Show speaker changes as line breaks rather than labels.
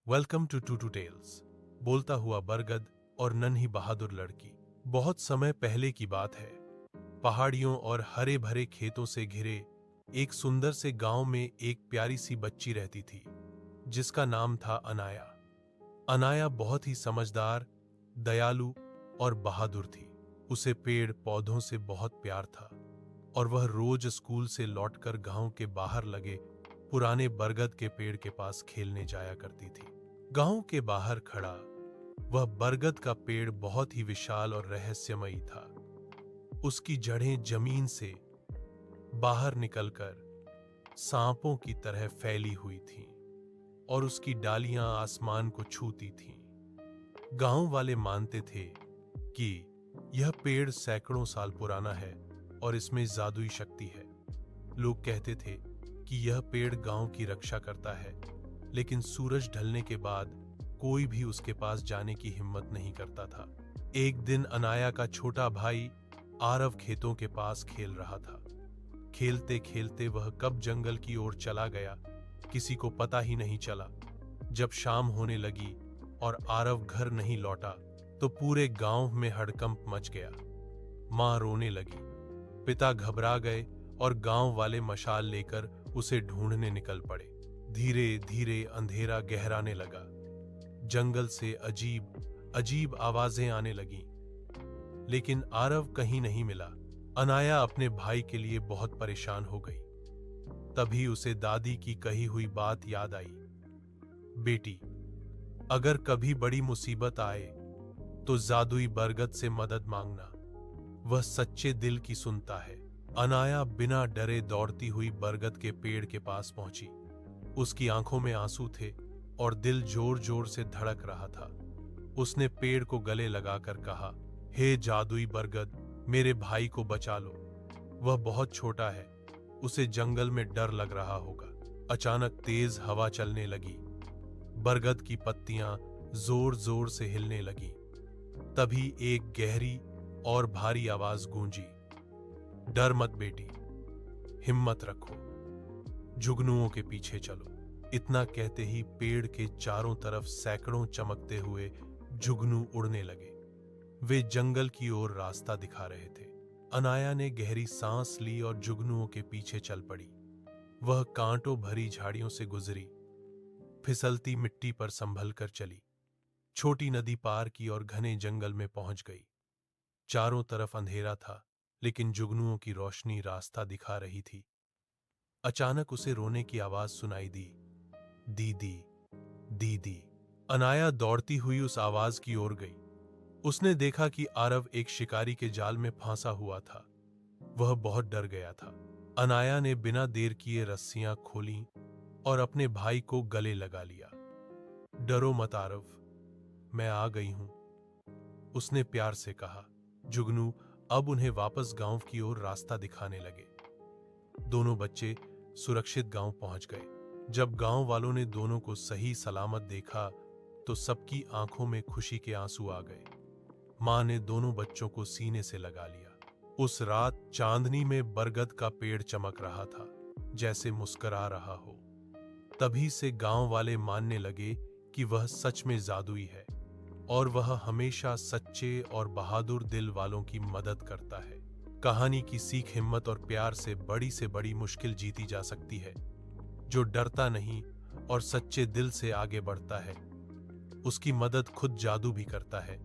Welcome to two tails. बोलता हुआ बरगद और नन्ही बहादुर लड़की। बहुत समय पहले की बात है। पहाड़ियों और हरे भरे खेतों से घिरे एक सुंदर से गांव में एक प्यारी सी बच्ची रहती थी जिसका नाम था अनाया। अनाया बहुत ही समझदार, दयालु और बहादुर थी। उसे पेड़ पौधों से बहुत प्यार था और वह रोज स्कूल से लौटकर गांव के बाहर लगे पुराने बरगद के पेड़ के पास खेलने जाया करती थी। गांव के बाहर खड़ा वह बरगद का पेड़ बहुत ही विशाल और रहस्यमयी था। उसकी जड़ें जमीन से बाहर निकलकर सांपों की तरह फैली हुई थीं और उसकी डालियां आसमान को छूती थीं। गांव वाले मानते थे कि यह पेड़ सैकड़ों साल पुराना है और इसमें जादुई शक्ति है। लोग कहते थे कि यह पेड़ गांव की रक्षा करता है, लेकिन सूरज ढलने के बाद कोई भी उसके पास जाने की हिम्मत नहीं करता था। एक दिन अनाया का छोटा भाई आरव खेतों के पास खेल रहा था। खेलते खेलते वह कब जंगल की ओर चला गया, किसी को पता ही नहीं चला। जब शाम होने लगी और आरव घर नहीं लौटा तो पूरे गांव में हड़कंप मच गया। मां रोने लगी, पिता घबरा गए और गांव वाले मशाल लेकर उसे ढूंढने निकल पड़े। धीरे धीरे अंधेरा गहराने लगा। जंगल से अजीब अजीब आवाजें आने लगीं, लेकिन आरव कहीं नहीं मिला। अनाया अपने भाई के लिए बहुत परेशान हो गई। तभी उसे दादी की कही हुई बात याद आई। बेटी, अगर कभी बड़ी मुसीबत आए तो जादुई बरगद से मदद मांगना, वह सच्चे दिल की सुनता है। अनाया बिना डरे दौड़ती हुई बरगद के पेड़ के पास पहुंची। उसकी आंखों में आंसू थे और दिल जोर जोर से धड़क रहा था। उसने पेड़ को गले लगाकर कहा, हे जादुई बरगद, मेरे भाई को बचा लो। वह बहुत छोटा है, उसे जंगल में डर लग रहा होगा। अचानक तेज हवा चलने लगी। बरगद की पत्तियां जोर जोर से हिलने लगी। तभी एक गहरी और भारी आवाज गूंजी, डर मत बेटी, हिम्मत रखो, जुगनुओं के पीछे चलो। इतना कहते ही पेड़ के चारों तरफ सैकड़ों चमकते हुए जुगनू उड़ने लगे। वे जंगल की ओर रास्ता दिखा रहे थे। अनाया ने गहरी सांस ली और जुगनुओं के पीछे चल पड़ी। वह कांटों भरी झाड़ियों से गुजरी, फिसलती मिट्टी पर संभल कर चली। छोटी नदी पार की और घने जंगल में पहुंच गई। चारों तरफ अंधेरा था, लेकिन जुगनुओं की रोशनी रास्ता दिखा रही थी। अचानक उसे रोने की आवाज सुनाई दी, दीदी, दीदी। अनाया दौड़ती हुई उस आवाज की ओर गई। उसने देखा कि आरव एक शिकारी के जाल में फंसा हुआ था। वह बहुत डर गया था। अनाया ने बिना देर किए रस्सियां खोलीं और अपने भाई को गले लगा लिया। डरो मत आरव, मैं आ गई हूं, उसने प्यार से कहा। जुगनू अब उन्हें वापस गांव की ओर रास्ता दिखाने लगे। दोनों बच्चे सुरक्षित गांव पहुंच गए। जब गांव वालों ने दोनों को सही सलामत देखा तो सबकी आंखों में खुशी के आंसू आ गए। मां ने दोनों बच्चों को सीने से लगा लिया। उस रात चांदनी में बरगद का पेड़ चमक रहा था, जैसे मुस्कुरा रहा हो। तभी से गांव वाले मानने लगे कि वह सच में जादुई है और वह हमेशा सच्चे और बहादुर दिल वालों की मदद करता है। कहानी की सीख हिम्मत और प्यार से बड़ी मुश्किल जीती जा सकती है। जो डरता नहीं और सच्चे दिल से आगे बढ़ता है, उसकी मदद खुद जादू भी करता है।